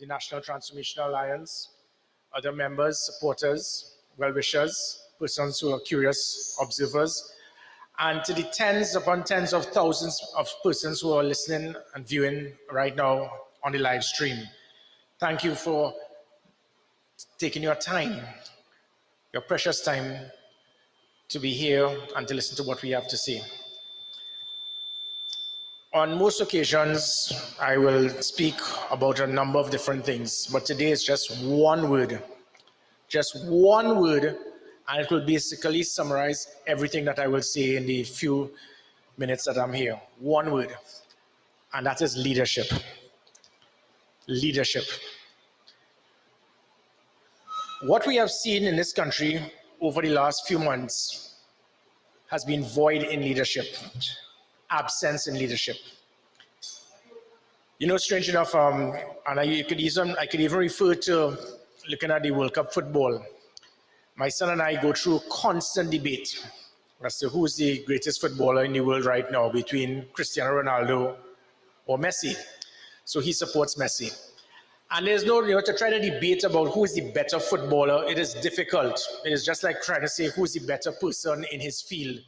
the National Transformational Alliance, other members, supporters, well-wishers, persons who are curious observers, and to the tens upon tens of thousands of persons who are listening and viewing right now on the live stream. Thank you for taking your time, your precious time, to be here and to listen to what we have to say. On most occasions, I will speak about a number of different things, but today is just one word, and it will basically summarize everything that I will say in the few minutes that I'm here. One word, and that is leadership. Leadership. What we have seen in this country over the last few months has been void in leadership, absence in leadership. You know, strange enough, and I could even refer to looking at the World Cup football. My son and I go through constant debate as to who's the greatest footballer in the world right now, between Cristiano Ronaldo or Messi. So he supports Messi. And there's no, to try to debate about who is the better footballer, it is difficult. It is just like trying to say who's the better person in his field.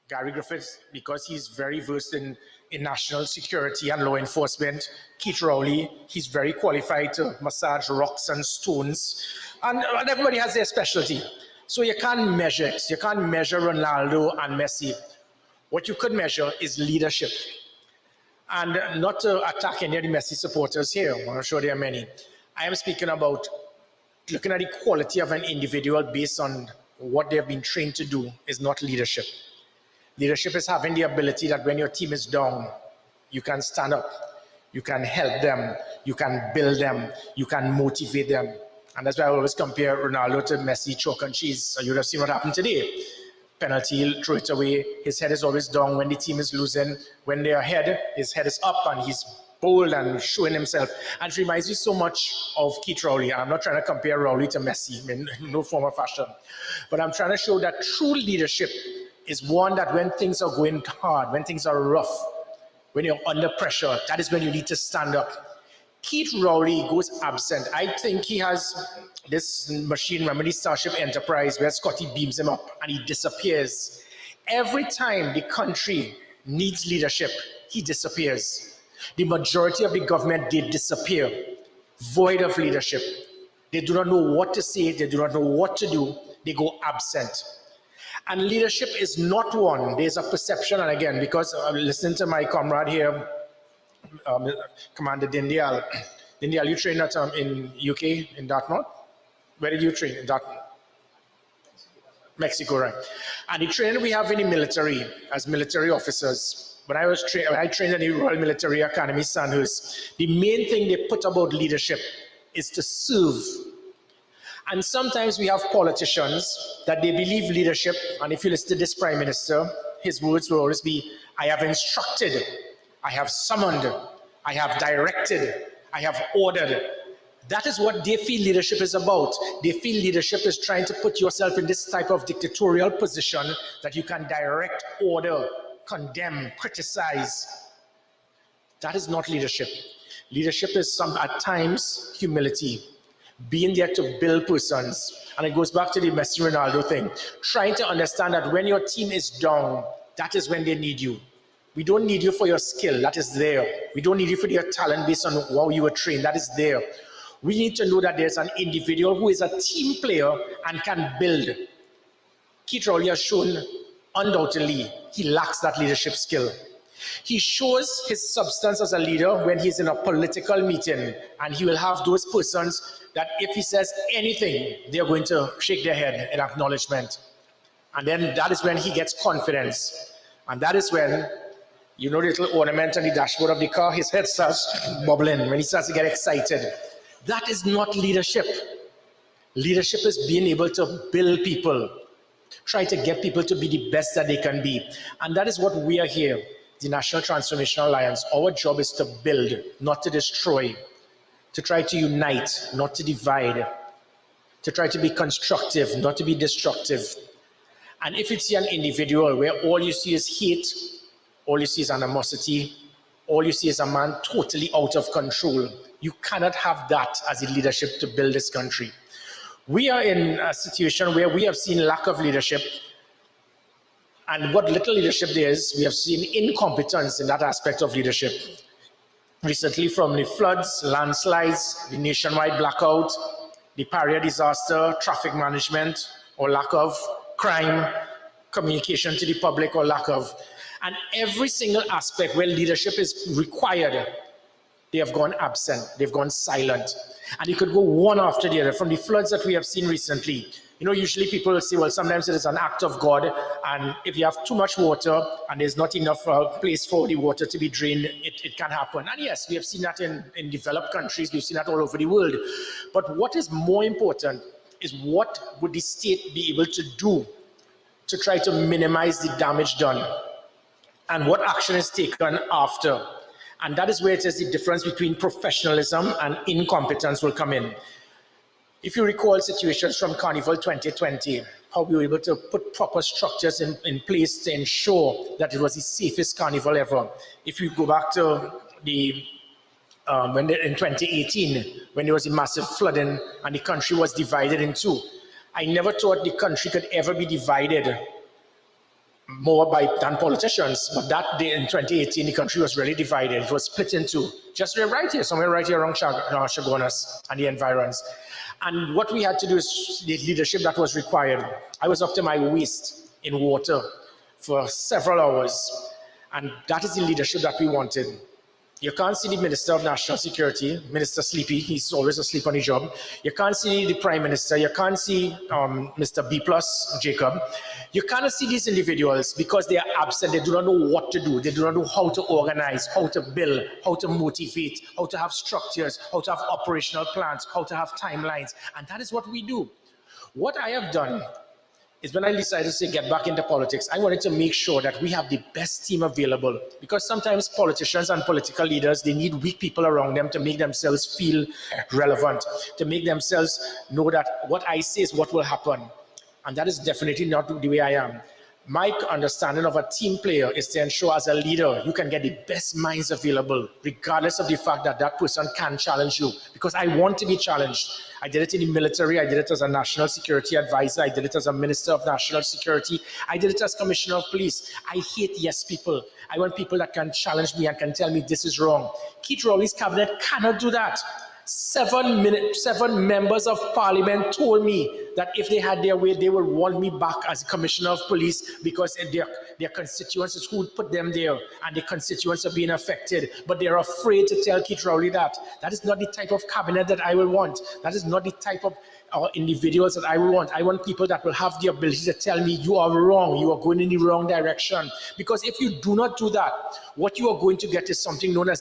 Gary Griffith, because he's very versed in national security and law enforcement. Keith Rowley, he's very qualified to massage rocks and stones. And everybody has their specialty. So you can't measure it. You can't measure Ronaldo and Messi. What you could measure is leadership. And not to attack any of the Messi supporters here, I'm sure there are many. I am speaking about looking at the quality of an individual based on what they have been trained to do is not leadership. Leadership is having the ability that when your team is down, you can stand up, you can help them, you can build them, you can motivate them. And that's why I always compare Ronaldo to Messi, chalk and cheese. So you would have seen what happened today. Penalty, he'll throw it away. His head is always down when the team is losing. When they're ahead, his head is up and he's bold and showing himself. And it reminds me so much of Keith Rowley. I'm not trying to compare Rowley to Messi in no form or fashion. But I'm trying to show that true leadership is one that when things are going hard, when things are rough, when you're under pressure, that is when you need to stand up. Keith Rowley goes absent. I think he has this machine, remember the Starship Enterprise, where Scotty beams him up and he disappears. Every time the country needs leadership, he disappears. The majority of the government, they disappear, void of leadership. They do not know what to say, they do not know what to do, they go absent. And leadership is not one. There's a perception, and again, because I'm listening to my comrade here, Commander Dindial. Dindial, you trained at in UK, in Dartmouth? Where did you train? In Dartmouth? Mexico, right? And the training we have in the military, as military officers, when I trained in the Royal Military Academy, Sandhurst, the main thing they put about leadership is to serve. And sometimes we have politicians that they believe leadership, and if you listen to this Prime Minister, his words will always be, I have instructed, I have summoned, I have directed, I have ordered. That is what they feel leadership is about. They feel leadership is trying to put yourself in this type of dictatorial position that you can direct, order, condemn, criticize. That is not leadership. Leadership is at times humility. Being there to build persons. And it goes back to the Messi Ronaldo thing. Trying to understand that when your team is down, that is when they need you. We don't need you for your skill, that is there. We don't need you for your talent based on how you were trained, that is there. We need to know that there's an individual who is a team player and can build. Keith Rowley has shown, undoubtedly, he lacks that leadership skill. He shows his substance as a leader when he's in a political meeting, and he will have those persons that if he says anything, they're going to shake their head in acknowledgement. And then that is when he gets confidence. And that is when, you know, the little ornament on the dashboard of the car, his head starts bubbling when he starts to get excited. That is not leadership. Leadership is being able to build people, try to get people to be the best that they can be. And that is what we are here. The National Transformational Alliance, our job is to build, not to destroy, to try to unite, not to divide, to try to be constructive, not to be destructive. And if you see an individual where all you see is hate, all you see is animosity, all you see is a man totally out of control. You cannot have that as a leadership to build this country. We are in a situation where we have seen lack of leadership, and what little leadership there is, we have seen incompetence in that aspect of leadership. Recently, from the floods, landslides, the nationwide blackout, the Paria disaster, traffic management or lack of, crime, communication to the public or lack of. And every single aspect where leadership is required, they have gone absent, they've gone silent. And you could go one after the other. From the floods that we have seen recently, you know, usually people will say, well, sometimes it is an act of God, and if you have too much water and there's not enough place for the water to be drained, it can happen. And yes, we have seen that in developed countries, we've seen that all over the world. But what is more important is what would the state be able to do to try to minimize the damage done, and what action is taken after. And that is where it is the difference between professionalism and incompetence will come in. If you recall situations from Carnival 2020, how we were able to put proper structures in place to ensure that it was the safest carnival ever. If you go back to the in 2018, when there was a massive flooding and the country was divided in two, I never thought the country could ever be divided more than politicians, but that day in 2018, the country was really divided. It was split in two, just right here, somewhere right here around Chaguanas and the environs. And what we had to do is the leadership that was required. I was up to my waist in water for several hours, and that is the leadership that we wanted. You can't see the Minister of National Security, Minister Sleepy, he's always asleep on the job. You can't see the Prime Minister, you can't see Mr. B+, Jacob. You cannot see these individuals because they are absent, they do not know what to do, they do not know how to organize, how to build, how to motivate, how to have structures, how to have operational plans, how to have timelines, and that is what we do. What I have done is when I decided to say get back into politics, I wanted to make sure that we have the best team available, because sometimes politicians and political leaders, they need weak people around them to make themselves feel relevant, to make themselves know that what I say is what will happen. And that is definitely not the way I am. My understanding of a team player is to ensure as a leader, you can get the best minds available, regardless of the fact that that person can challenge you, because I want to be challenged. I did it in the military, I did it as a national security advisor, I did it as a minister of national security, I did it as commissioner of police. I hate yes people. I want people that can challenge me and can tell me this is wrong. Keith Rowley's cabinet cannot do that. Seven members of parliament told me that if they had their way, they would want me back as commissioner of police because their constituents is who would put them there, and the constituents are being affected. But they're afraid to tell Keith Rowley that. That is not the type of cabinet that I will want. That is not the type of individuals that I will want. I want people that will have the ability to tell me you are wrong, you are going in the wrong direction. Because if you do not do that, what you are going to get is something known as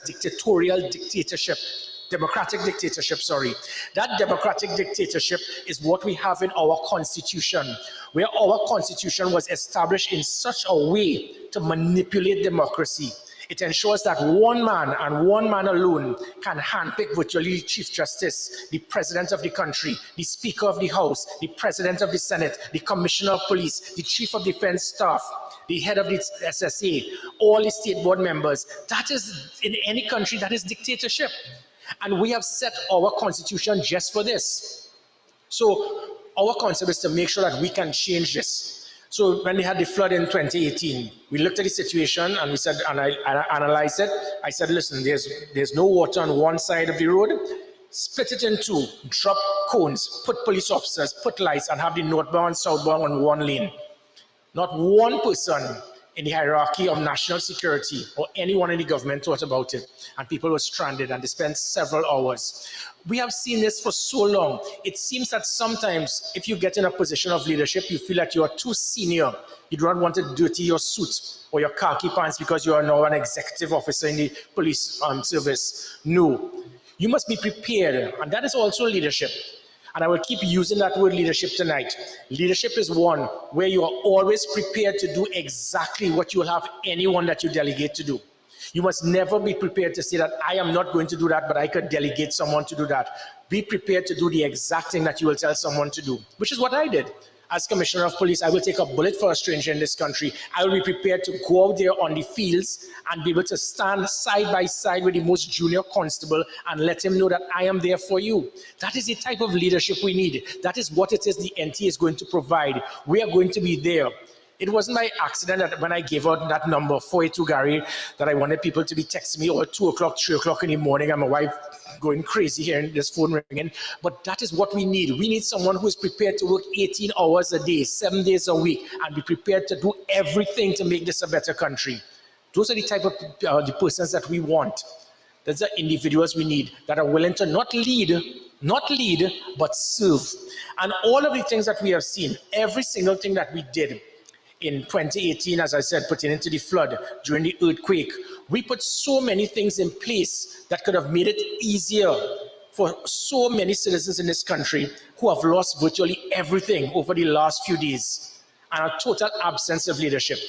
democratic dictatorship, sorry. That democratic dictatorship is what we have in our constitution, where our constitution was established in such a way to manipulate democracy. It ensures that one man and one man alone can handpick virtually the Chief Justice, the President of the country, the Speaker of the House, the President of the Senate, the Commissioner of Police, the Chief of Defense Staff, the head of the SSA, all the state board members. That is, in any country, that is dictatorship. And we have set our constitution just for this. So our concept is to make sure that we can change this. So when we had the flood in 2018, we looked at the situation and we said, and I analyzed it. I said, listen, there's no water on one side of the road. Split it in two, drop cones, put police officers, put lights, and have the northbound, southbound on one lane. Not one person in the hierarchy of national security or anyone in the government thought about it, and people were stranded and they spent several hours. We have seen this for so long. It seems that sometimes if you get in a position of leadership, you feel that you are too senior. You do not want to dirty your suit or your khaki pants because you are now an executive officer in the police service. No, you must be prepared, and that is also leadership. And I will keep using that word leadership tonight. Leadership is one where you are always prepared to do exactly what you will have anyone that you delegate to do. You must never be prepared to say that I am not going to do that, but I could delegate someone to do that. Be prepared to do the exact thing that you will tell someone to do, which is what I did. As Commissioner of Police, I will take a bullet for a stranger in this country. I will be prepared to go out there on the fields and be able to stand side by side with the most junior constable and let him know that I am there for you. That is the type of leadership we need. That is what it is the NTA is going to provide. We are going to be there. It wasn't by accident that when I gave out that number, 482 Gary, that I wanted people to be texting me all 2 o'clock, 3 o'clock in the morning, and my wife going crazy hearing this phone ringing. But that is what we need. We need someone who is prepared to work 18 hours a day, 7 days a week, and be prepared to do everything to make this a better country. Those are the type of the persons that we want. Those are individuals we need that are willing to not lead, but serve. And all of the things that we have seen, every single thing that we did, in 2018, as I said, pertaining to the flood, during the earthquake, we put so many things in place that could have made it easier for so many citizens in this country who have lost virtually everything over the last few days, and a total absence of leadership.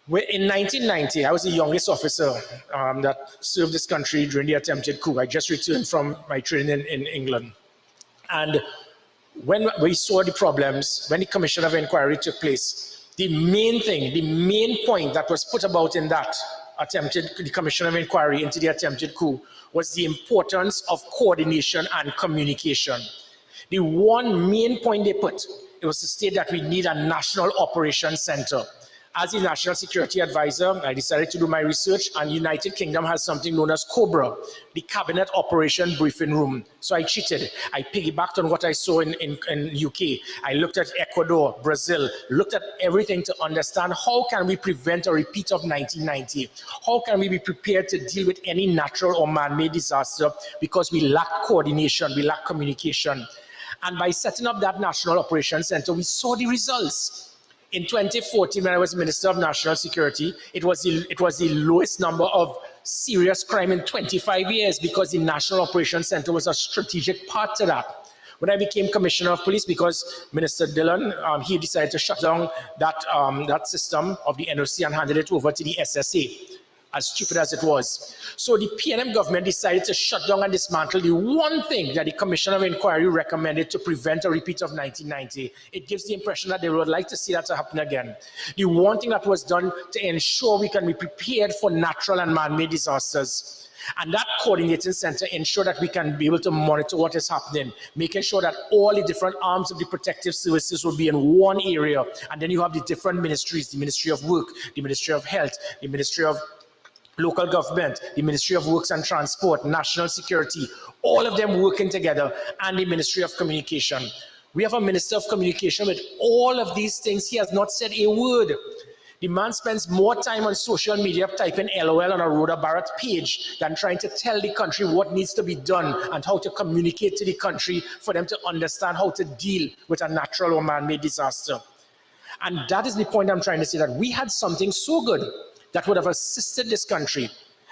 In 1990, I was the youngest officer that served this country during the attempted coup. I just returned from my training in England. And when we saw the problems, when the Commission of Inquiry took place, the main point that was put about in that the Commission of Inquiry into the attempted coup was the importance of coordination and communication. The one main point they put, it was to state that we need a national operations center. As the National Security Advisor, I decided to do my research, and United Kingdom has something known as COBRA, the Cabinet Operation Briefing Room. So I cheated. I piggybacked on what I saw in UK. I looked at Ecuador, Brazil, looked at everything to understand how can we prevent a repeat of 1990? How can we be prepared to deal with any natural or man-made disaster, because we lack coordination, we lack communication. And by setting up that National Operations Center, we saw the results. In 2014, when I was Minister of National Security, it was the lowest number of serious crime in 25 years, because the National Operations Center was a strategic part to that. When I became Commissioner of Police, because Minister Dillon, he decided to shut down that system of the NOC and handed it over to the SSA, as stupid as it was. So the PNM government decided to shut down and dismantle the one thing that the Commission of Inquiry recommended to prevent a repeat of 1990. It gives the impression that they would like to see that to happen again. The one thing that was done to ensure we can be prepared for natural and man-made disasters. And that coordinating center ensured that we can be able to monitor what is happening, making sure that all the different arms of the protective services will be in one area. And then you have the different ministries, the Ministry of Work, the Ministry of Health, the Ministry of Local Government, the Ministry of Works and Transport, National Security, all of them working together, and the Ministry of Communication. We have a Minister of Communication with all of these things. He has not said a word. The man spends more time on social media typing LOL on a Rhoda Barrett page than trying to tell the country what needs to be done and how to communicate to the country for them to understand how to deal with a natural or man-made disaster. And that is the point I'm trying to say, that we had something so good that would have assisted this country.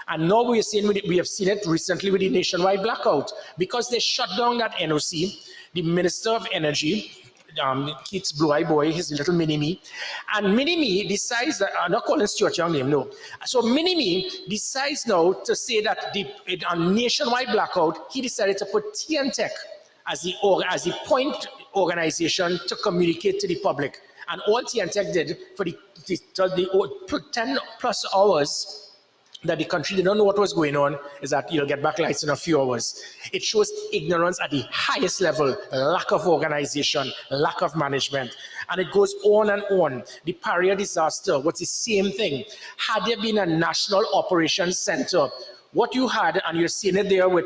And now we have seen it recently with the nationwide blackout, because they shut down that NOC. The Minister of Energy, Keith's blue-eye boy, his little mini-me, and mini-me decides that, I'm not calling Stuart Young name, no. So mini-me decides now to say that on nationwide blackout, he decided to put TNTech as the point organization to communicate to the public. And all TNTech did for the 10 plus hours that the country did not know what was going on is that you'll get back lights in a few hours. It shows ignorance at the highest level, lack of organization, lack of management. And it goes on and on. The Paria disaster was the same thing. Had there been a national operations center, what you had, and you're seeing it there with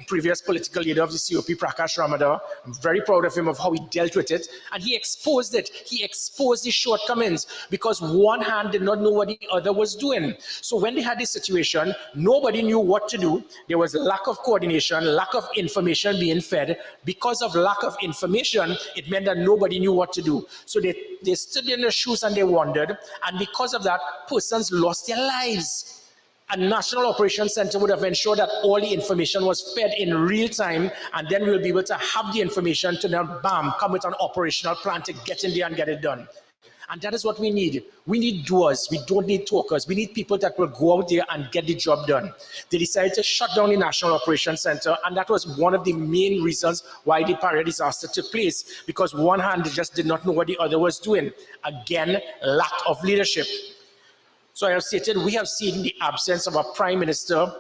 previous political leader of the COP, Prakash Ramadar. I'm very proud of him of how he dealt with it. And he exposed it. He exposed the shortcomings, because one hand did not know what the other was doing. So when they had this situation, nobody knew what to do. There was lack of coordination, lack of information being fed. Because of lack of information, it meant that nobody knew what to do. So they stood in their shoes and they wondered. And because of that, persons lost their lives. A National Operations Center would have ensured that all the information was fed in real time, and then we'll be able to have the information to now, bam, come with an operational plan to get in there and get it done. And that is what we need. We need doers. We don't need talkers. We need people that will go out there and get the job done. They decided to shut down the National Operations Center, and that was one of the main reasons why the Paria disaster took place, because one hand just did not know what the other was doing. Again, lack of leadership. So I have stated we have seen the absence of a prime minister,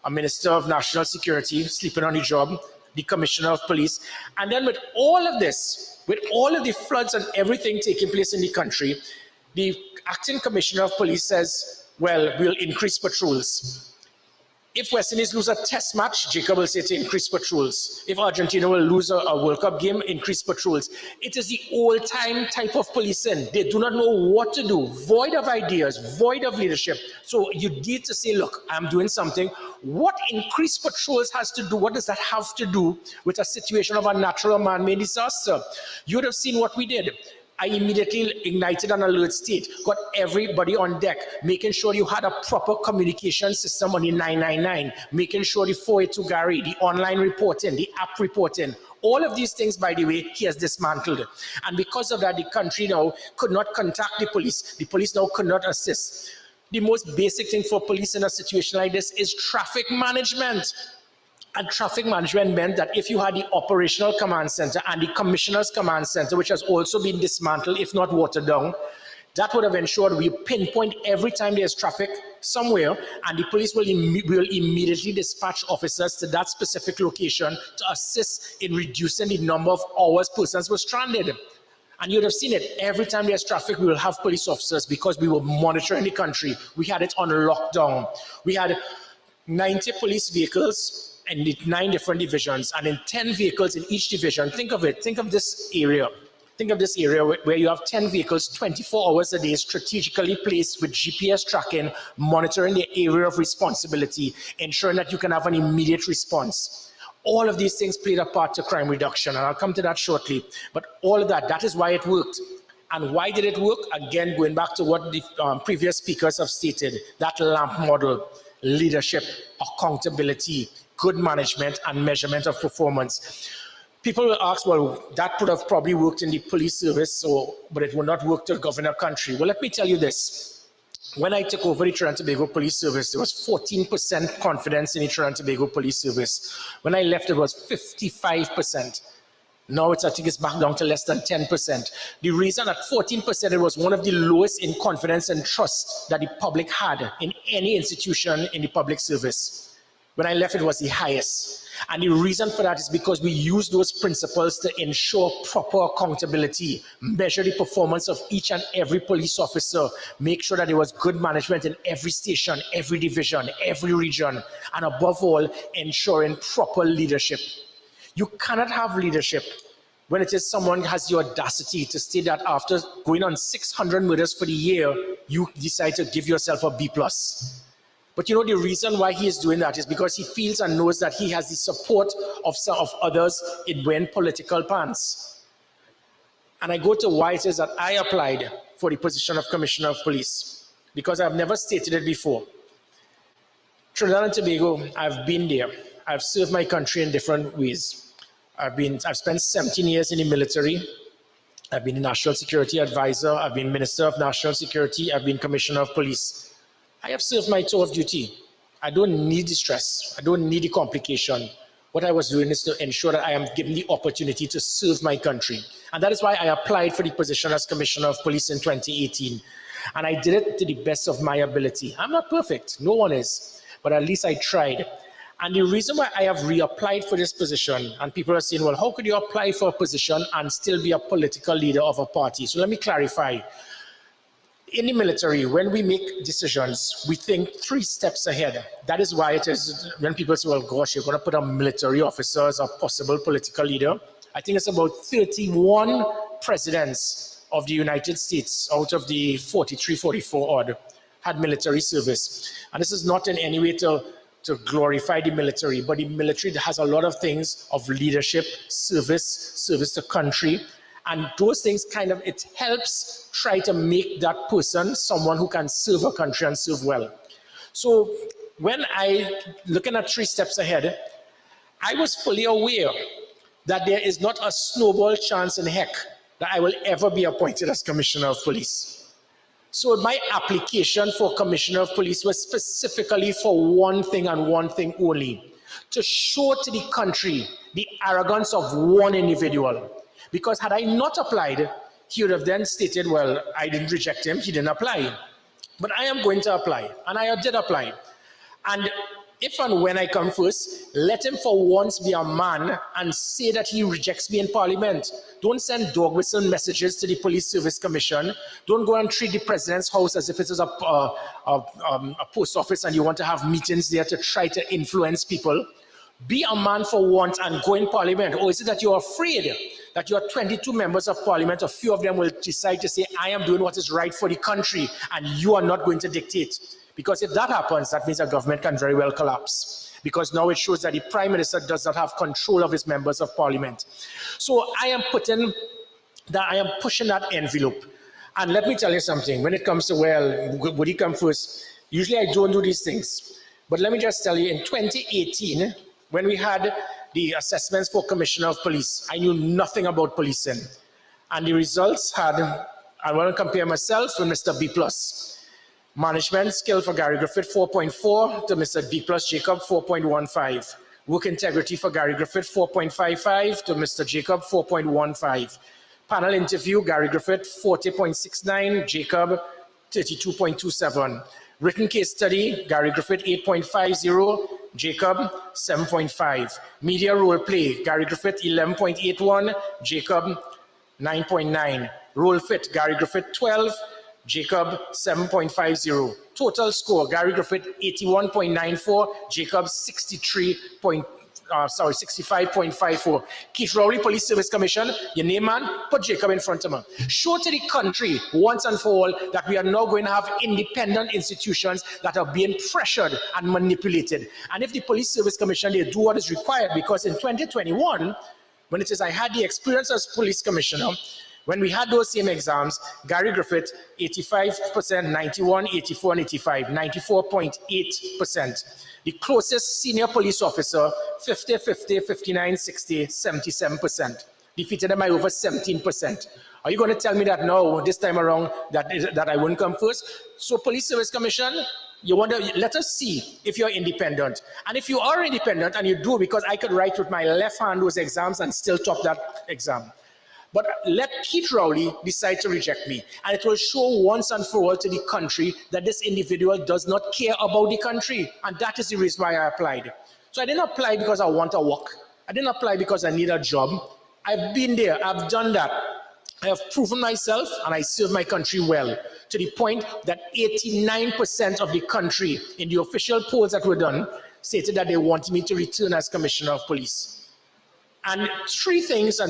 a minister of national security sleeping on the job, the commissioner of police. And then with all of this, with all of the floods and everything taking place in the country, the acting commissioner of police says, well, we'll increase patrols. If West Indies lose a test match, Jacob will say to increase patrols. If Argentina will lose a World Cup game, increase patrols. It is the old-time type of policing. They do not know what to do, void of ideas, void of leadership. So you need to say, look, I'm doing something. What increased patrols has to do, what does that have to do with a situation of a natural man-made disaster? You would have seen what we did. I immediately ignited an alert state, got everybody on deck, making sure you had a proper communication system on the 999, making sure the 482 Gary, the online reporting, the app reporting, all of these things, by the way, he has dismantled. And because of that, the country now could not contact the police. The police now could not assist. The most basic thing for police in a situation like this is traffic management. And traffic management meant that if you had the operational command center and the commissioner's command center, which has also been dismantled, if not watered down, that would have ensured we pinpoint every time there's traffic somewhere, and the police will immediately dispatch officers to that specific location to assist in reducing the number of hours persons were stranded. And you'd have seen it. Every time there's traffic, we will have police officers because we were monitoring the country. We had it on lockdown. We had 90 police vehicles in the 9 different divisions, and in 10 vehicles in each division. Think of it. Think of this area. Think of this area where you have 10 vehicles 24 hours a day strategically placed with GPS tracking, monitoring the area of responsibility, ensuring that you can have an immediate response. All of these things played a part to crime reduction, and I'll come to that shortly. But all of that is why it worked. And why did it work? Again, going back to what the previous speakers have stated, that LAMP model: leadership, accountability, good management, and measurement of performance. People will ask, well, that would have probably worked in the police service, but it would not work to govern a country. Well, let me tell you this. When I took over the Trinidad and Tobago Police Service, there was 14% confidence in the Trinidad and Tobago Police Service. When I left, it was 55%. Now I think it's back down to less than 10%. The reason at 14%, it was one of the lowest in confidence and trust that the public had in any institution in the public service. When I left, it was the highest. And the reason for that is because we use those principles to ensure proper accountability, measure the performance of each and every police officer, make sure that there was good management in every station, every division, every region, and above all, ensuring proper leadership. You cannot have leadership when it is someone has the audacity to state that after going on 600 murders for the year, you decide to give yourself a B+. But you know, the reason why he is doing that is because he feels and knows that he has the support of some of others in wearing political pants. And I go to why it is that I applied for the position of Commissioner of Police, because I've never stated it before. Trinidad and Tobago, I've been there. I've served my country in different ways. I've spent 17 years in the military. I've been a national security advisor. I've been Minister of National Security. I've been Commissioner of Police. I have served my tour of duty. I don't need the stress. I don't need the complication. What I was doing is to ensure that I am given the opportunity to serve my country. And that is why I applied for the position as Commissioner of Police in 2018. And I did it to the best of my ability. I'm not perfect. No one is. But at least I tried. And the reason why I have reapplied for this position, and people are saying, well, how could you apply for a position and still be a political leader of a party? So let me clarify. In the military, when we make decisions, we think 3 steps ahead. That is why it is, when people say, well, gosh, you're going to put a military officer as a possible political leader. I think it's about 31 presidents of the United States out of the 43, 44 odd had military service. And this is not in any way to glorify the military, but the military has a lot of things of leadership, service to country. And those things it helps try to make that person someone who can serve a country and serve well. So when looking at 3 steps ahead, I was fully aware that there is not a snowball chance in heck that I will ever be appointed as Commissioner of Police. So my application for Commissioner of Police was specifically for one thing and one thing only, to show to the country the arrogance of one individual. Because had I not applied, he would have then stated, well, I didn't reject him, he didn't apply. But I am going to apply, and I did apply. And if and when I come first, let him for once be a man and say that he rejects me in Parliament. Don't send dog whistle messages to the Police Service Commission. Don't go and treat the President's house as if it is a post office and you want to have meetings there to try to influence people. Be a man for once and go in Parliament. Or is it that you're afraid that your 22 members of Parliament, a few of them will decide to say, I am doing what is right for the country and you are not going to dictate? Because if that happens, that means a government can very well collapse. Because now it shows that the Prime Minister does not have control of his members of Parliament. So I am pushing that envelope. And let me tell you something, when it comes to, well, would he come first? Usually I don't do these things. But let me just tell you, in 2018, when we had the assessments for Commissioner of Police, I knew nothing about policing. And the results had, I want to compare myself with Mr. B+. Management skill for Gary Griffith, 4.4 to Mr. B+ Jacob, 4.15. Work integrity for Gary Griffith, 4.55 to Mr. Jacob, 4.15. Panel interview, Gary Griffith, 40.69, Jacob, 32.27. Written case study, Gary Griffith, 8.50, Jacob, 7.5. Media role play, Gary Griffith, 11.81, Jacob, 9.9. Role fit, Gary Griffith, 12, Jacob 7.50. Total score, Gary Griffith 81.94, Jacob 65.54. Keith Rowley, Police Service Commission, your name man, put Jacob in front of him. Show to the country once and for all that we are now going to have independent institutions that are being pressured and manipulated. And if the Police Service Commission, they do what is required, because in 2021, when it is I had the experience as Police Commissioner, when we had those same exams, Gary Griffith, 85%, 91, 84, and 85, 94.8%. The closest senior police officer, 50, 50, 59, 60, 77%. Defeated them by over 17%. Are you going to tell me that now, this time around, that I won't come first? So Police Service Commission, you want to let us see if you're independent. And if you are independent, and you do, because I could write with my left hand those exams and still top that exam. But let Keith Rowley decide to reject me. And it will show once and for all to the country that this individual does not care about the country. And that is the reason why I applied. So I didn't apply because I want to work. I didn't apply because I need a job. I've been there. I've done that. I have proven myself and I serve my country well, to the point that 89% of the country in the official polls that were done stated that they wanted me to return as Commissioner of Police. And three things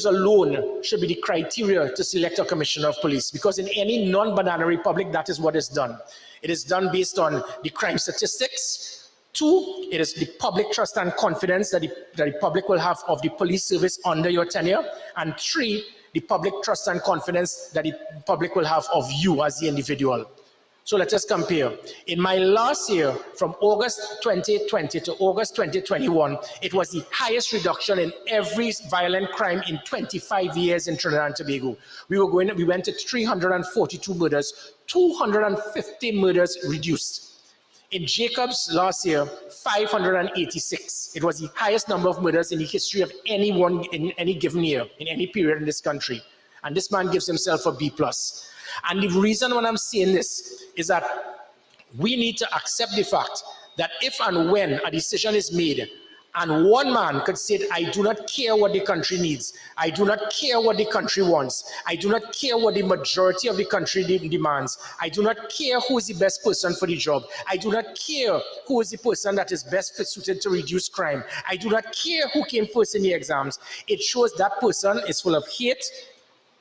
alone should be the criteria to select a Commissioner of Police, because in any non-banana republic, that is what is done. It is done based on the crime statistics. 2, it is the public trust and confidence that the public will have of the police service under your tenure. And 3, the public trust and confidence that the public will have of you as the individual. So let us compare. In my last year, from August 2020 to August 2021, it was the highest reduction in every violent crime in 25 years in Trinidad and Tobago. We went to 342 murders, 250 murders reduced. In Jacob's last year, 586. It was the highest number of murders in the history of anyone in any given year, in any period in this country. And this man gives himself a B+. And the reason when I'm saying this is that we need to accept the fact that if and when a decision is made and one man could say, I do not care what the country needs, I do not care what the country wants, I do not care what the majority of the country demands, I do not care who is the best person for the job, I do not care who is the person that is best suited to reduce crime, I do not care who came first in the exams, it shows that person is full of hate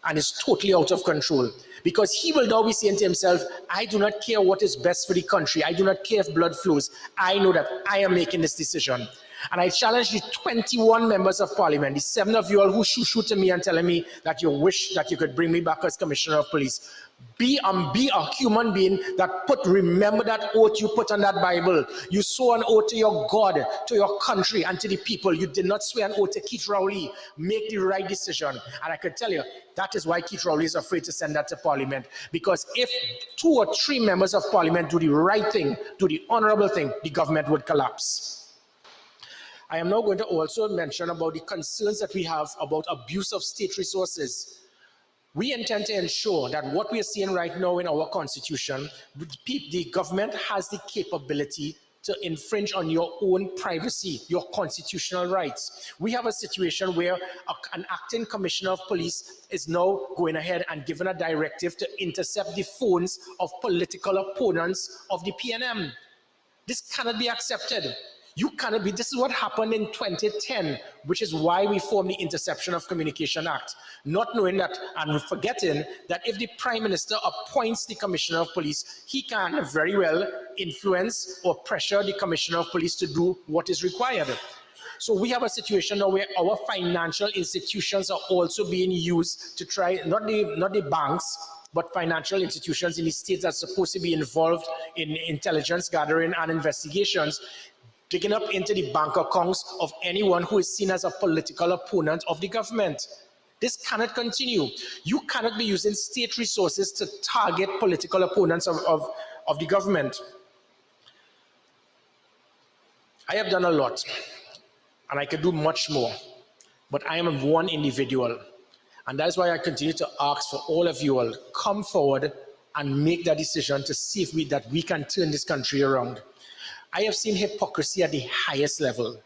and is totally out of control. Because he will now be saying to himself, I do not care what is best for the country. I do not care if blood flows. I know that I am making this decision. And I challenge the 21 members of parliament, the 7 of you all who shoot at me and telling me that you wish that you could bring me back as commissioner of police. Be a human being that remember that oath you put on that Bible. You swore an oath to your God, to your country, and to the people. You did not swear an oath to Keith Rowley. Make the right decision. And I can tell you, that is why Keith Rowley is afraid to send that to parliament. Because if 2 or 3 members of parliament do the right thing, do the honorable thing, the government would collapse. I am now going to also mention about the concerns that we have about abuse of state resources. We intend to ensure that what we are seeing right now in our constitution, the government has the capability to infringe on your own privacy, your constitutional rights. We have a situation where an acting commissioner of police is now going ahead and giving a directive to intercept the phones of political opponents of the PNM. This cannot be accepted. You cannot be. This is what happened in 2010, which is why we formed the Interception of Communication Act, not knowing that and forgetting that if the Prime Minister appoints the Commissioner of Police, he can very well influence or pressure the Commissioner of Police to do what is required. So we have a situation now where our financial institutions are also being used to try, not the banks, but financial institutions in the states that are supposed to be involved in intelligence gathering and investigations, digging up into the bank accounts of anyone who is seen as a political opponent of the government. This cannot continue. You cannot be using state resources to target political opponents of the government. I have done a lot, and I could do much more, but I am one individual. And that's why I continue to ask for all of you all, come forward and make that decision to see if that we can turn this country around. I have seen hypocrisy at the highest level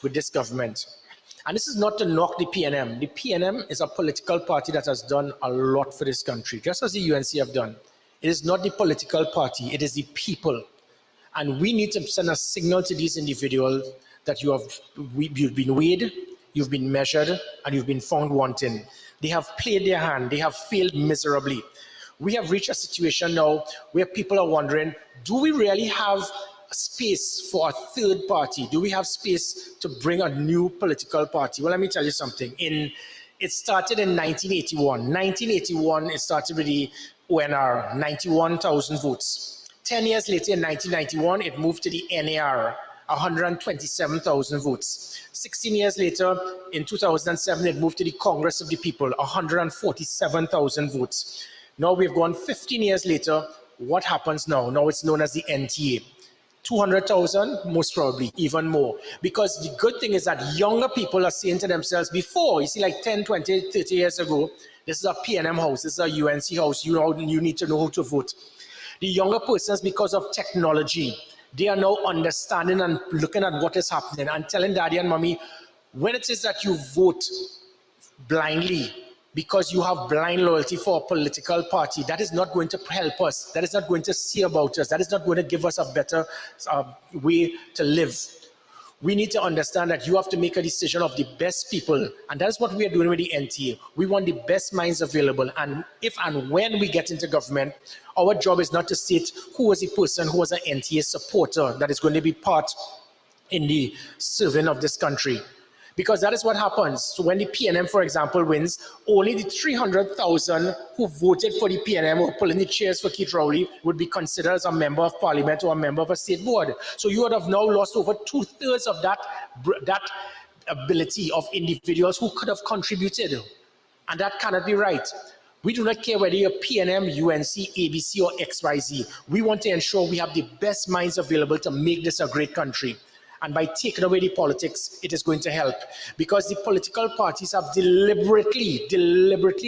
with this government. And this is not to knock the PNM. The PNM is a political party that has done a lot for this country, just as the UNC have done. It is not the political party, it is the people. And we need to send a signal to these individuals that you've been weighed, you've been measured, and you've been found wanting. They have played their hand, they have failed miserably. We have reached a situation now where people are wondering, do we really have space for a third party? Do we have space to bring a new political party? Well, let me tell you something. It started in 1981. 1981, it started with the ONR, 91,000 votes. 10 years later, in 1991, it moved to the NAR, 127,000 votes. 16 years later, in 2007, it moved to the Congress of the People, 147,000 votes. Now we've gone 15 years later. What happens now? Now it's known as the NTA. 200,000, most probably, even more. Because the good thing is that younger people are saying to themselves, before, you see, like 10, 20, 30 years ago, this is a PNM house, this is a UNC house, you need to know how to vote. The younger persons, because of technology, they are now understanding and looking at what is happening and telling daddy and mommy, when it is that you vote blindly, because you have blind loyalty for a political party, that is not going to help us. That is not going to see about us. That is not going to give us a better way to live. We need to understand that you have to make a decision of the best people. And that's what we are doing with the NTA. We want the best minds available. And if and when we get into government, our job is not to state who was the person who was an NTA supporter that is going to be part in the serving of this country. Because that is what happens. So when the PNM, for example, wins, only the 300,000 who voted for the PNM or pulling the chairs for Keith Rowley would be considered as a member of parliament or a member of a state board. So you would have now lost over 2/3 of that ability of individuals who could have contributed. And that cannot be right. We do not care whether you're PNM, UNC, ABC, or XYZ. We want to ensure we have the best minds available to make this a great country. And by taking away the politics, it is going to help. Because the political parties have deliberately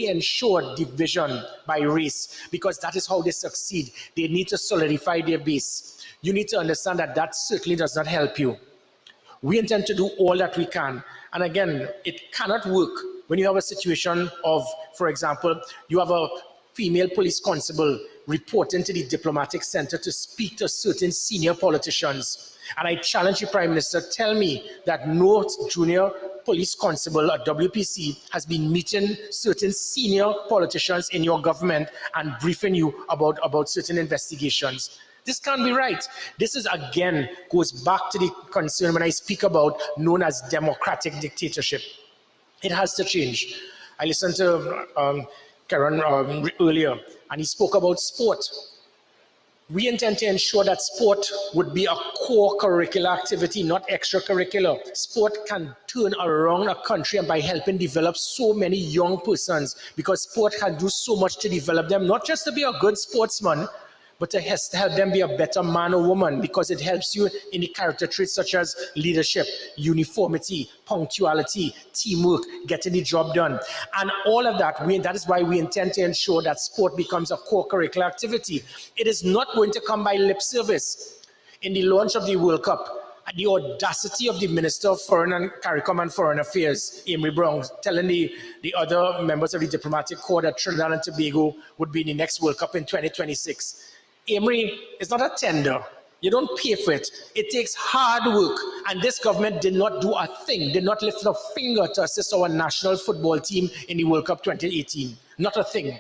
ensured division by race. Because that is how they succeed. They need to solidify their base. You need to understand that that certainly does not help you. We intend to do all that we can. And again, it cannot work when you have a situation of, for example, you have a female police constable reporting to the diplomatic center to speak to certain senior politicians. And I challenge the Prime Minister, tell me that no junior police constable at WPC has been meeting certain senior politicians in your government and briefing you about certain investigations. This can't be right. This is, again, goes back to the concern when I speak about known as democratic dictatorship. It has to change. I listened to Caravan earlier, and he spoke about sport. We intend to ensure that sport would be a core curricular activity, not extracurricular. Sport can turn around a country and by helping develop so many young persons, because sport can do so much to develop them, not just to be a good sportsman, but to help them be a better man or woman, because it helps you in the character traits such as leadership, uniformity, punctuality, teamwork, getting the job done. And all of that, that is why we intend to ensure that sport becomes a core curricular activity. It is not going to come by lip service. In the launch of the World Cup, the audacity of the Minister of Foreign and CARICOM and Foreign Affairs, Amy Brown, telling the other members of the diplomatic corps that Trinidad and Tobago would be in the next World Cup in 2026. Amory is not a tender. You don't pay for it. It takes hard work. And this government did not do a thing, did not lift a finger to assist our national football team in the World Cup 2018. Not a thing.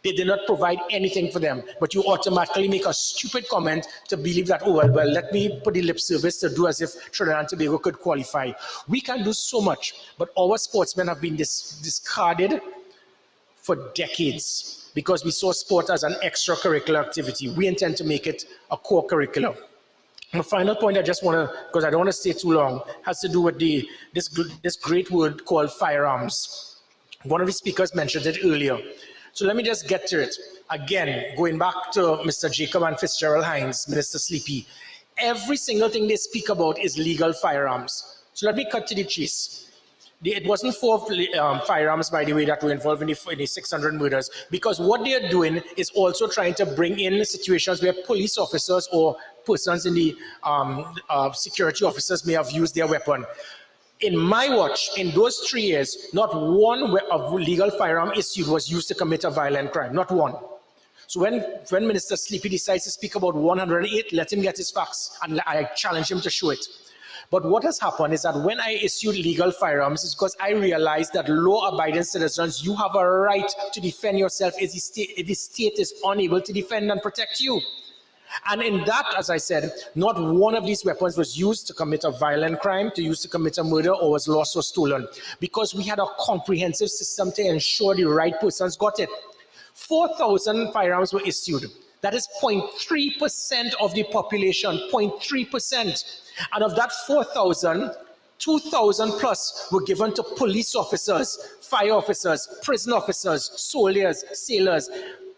They did not provide anything for them. But you automatically make a stupid comment to believe that, oh, well, let me put the lip service to do as if Trinidad and Tobago could qualify. We can do so much, but our sportsmen have been discarded for decades, because we saw sport as an extracurricular activity. We intend to make it a core curriculum. The final point I just want to, because I don't want to stay too long, has to do with this great word called firearms. One of the speakers mentioned it earlier. So let me just get to it. Again, going back to Mr. Jacob and Fitzgerald Hines, Minister Sleepy, every single thing they speak about is legal firearms. So let me cut to the chase. It wasn't 4 firearms, by the way, that were involved in the 600 murders, because what they are doing is also trying to bring in situations where police officers or persons in the security officers may have used their weapon. In my watch, in those 3 years, not one of legal firearm issued was used to commit a violent crime, not one. So when Minister Sleepy decides to speak about 108, let him get his facts, and I challenge him to show it. But what has happened is that when I issued legal firearms, it's because I realized that law-abiding citizens, you have a right to defend yourself if the state is unable to defend and protect you. And in that, as I said, not one of these weapons was used to commit a violent crime, to commit a murder, or was lost or stolen, because we had a comprehensive system to ensure the right persons got it. 4,000 firearms were issued. That is 0.3% of the population, 0.3%. And of that 4,000, 2,000 plus were given to police officers, fire officers, prison officers, soldiers, sailors,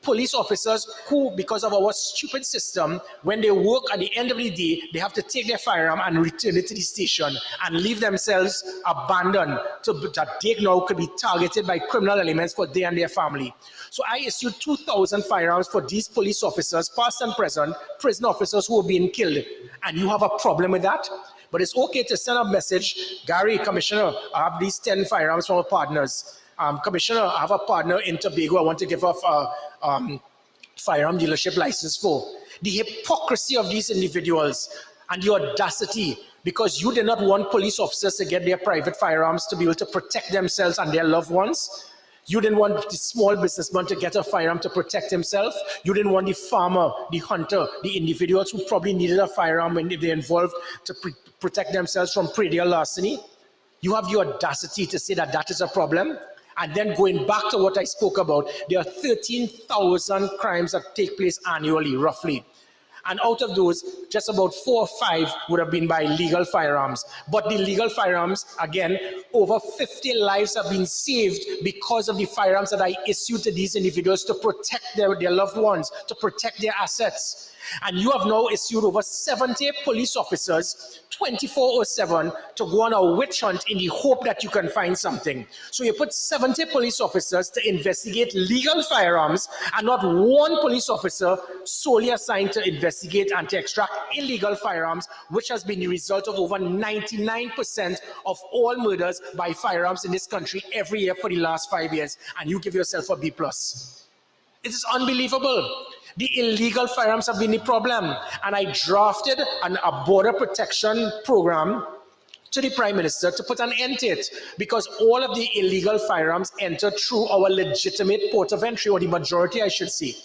police officers who, because of our stupid system, when they work at the end of the day, they have to take their firearm and return it to the station and leave themselves abandoned that they now could be targeted by criminal elements for they and their family. So I issued 2,000 firearms for these police officers, past and present, prison officers who were being killed. And you have a problem with that? But it's okay to send a message, Gary, Commissioner, I have these 10 firearms from our partners. Commissioner, I have a partner in Tobago I want to give off a firearm dealership license for. The hypocrisy of these individuals and the audacity, because you did not want police officers to get their private firearms to be able to protect themselves and their loved ones. You didn't want the small businessman to get a firearm to protect himself. You didn't want the farmer, the hunter, the individuals who probably needed a firearm when they're involved to protect themselves from predial larceny. You have the audacity to say that that is a problem. And then going back to what I spoke about, there are 13,000 crimes that take place annually, roughly. And out of those, just about 4 or 5 would have been by legal firearms. But the legal firearms, again, over 50 lives have been saved because of the firearms that I issued to these individuals to protect their loved ones, to protect their assets. And you have now issued over 70 police officers 24/7 to go on a witch hunt in the hope that you can find something. So you put 70 police officers to investigate legal firearms and not one police officer solely assigned to investigate and to extract illegal firearms, which has been the result of over 99% of all murders by firearms in this country every year for the last 5 years. And you give yourself a B+. It is unbelievable. The illegal firearms have been the problem. And I drafted a border protection program to the Prime Minister to put an end to it, because all of the illegal firearms enter through our legitimate port of entry, or the majority, I should say.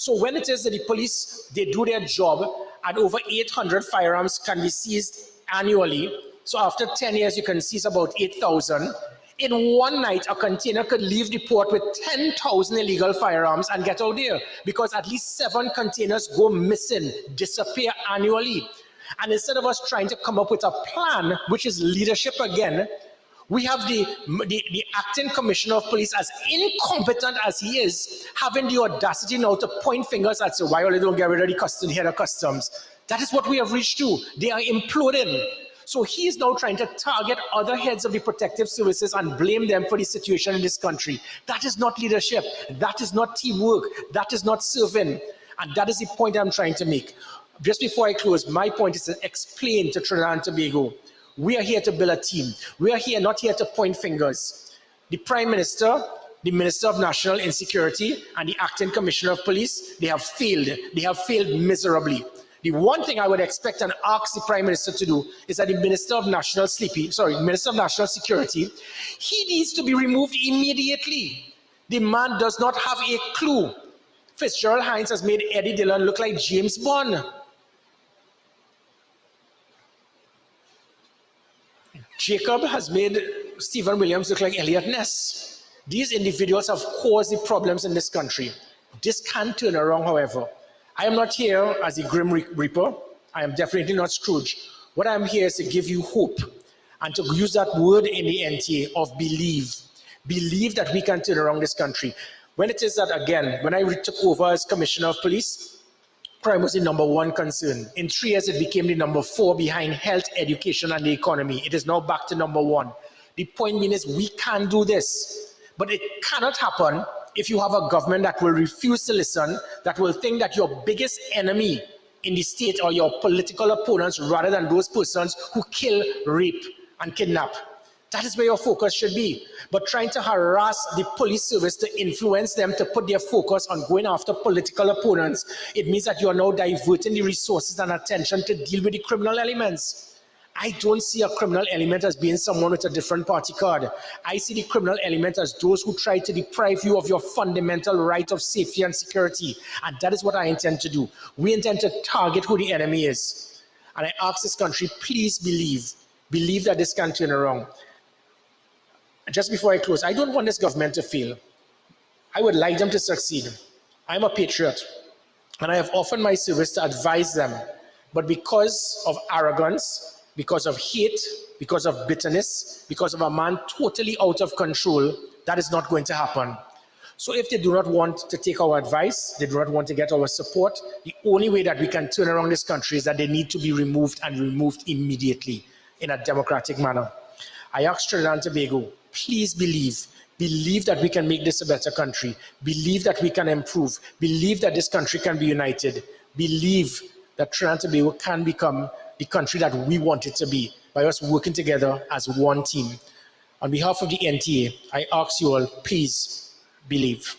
So when it is that the police, they do their job and over 800 firearms can be seized annually, so after 10 years you can seize about 8,000. In one night, a container could leave the port with 10,000 illegal firearms and get out there because at least 7 containers go missing, disappear annually. And instead of us trying to come up with a plan, which is leadership again, we have the acting commissioner of police, as incompetent as he is, having the audacity now to point fingers at say, why they don't get rid of the head of customs. That is what we have reached to. They are imploding. So he is now trying to target other heads of the protective services and blame them for the situation in this country. That is not leadership. That is not teamwork. That is not serving. And that is the point I'm trying to make. Just before I close, my point is to explain to Trinidad and Tobago, we are here to build a team. We are here not here to point fingers. The Prime Minister, the Minister of National Insecurity, and the Acting Commissioner of Police, they have failed. They have failed miserably. The one thing I would expect and ask the Prime Minister to do is that the Minister of National Security, he needs to be removed immediately. The man does not have a clue. Fitzgerald Hines has made Eddie Dillon look like James Bond. Jacob has made Stephen Williams look like Elliot Ness. These individuals have caused the problems in this country. This can turn around, however. I am not here as a Grim Reaper. I am definitely not Scrooge. What I'm here is to give you hope and to use that word in the NTA of believe. Believe that we can turn around this country. When it is that, again, when I took over as Commissioner of Police, crime was the #1 concern. In 3 years, it became the #4 behind health, education, and the economy. It is now back to #1. The point being is we can do this, but it cannot happen if you have a government that will refuse to listen, that will think that your biggest enemy in the state are your political opponents rather than those persons who kill, rape, and kidnap. That is where your focus should be. But trying to harass the police service to influence them to put their focus on going after political opponents, it means that you are now diverting the resources and attention to deal with the criminal elements. I don't see a criminal element as being someone with a different party card. I see the criminal element as those who try to deprive you of your fundamental right of safety and security. And that is what I intend to do. We intend to target who the enemy is. And I ask this country, please believe that this can turn around. Just before I close, I don't want this government to fail. I would like them to succeed. I'm a patriot, and I have offered my service to advise them. But because of arrogance, because of hate, because of bitterness, because of a man totally out of control, that is not going to happen. So if they do not want to take our advice, they do not want to get our support, the only way that we can turn around this country is that they need to be removed, and removed immediately in a democratic manner. I ask Trinidad and Tobago, please believe that we can make this a better country. Believe that we can improve. Believe that this country can be united. Believe that Trinidad and Tobago can become the country that we want it to be by us working together as one team. On behalf of the NTA, I ask you all, please believe.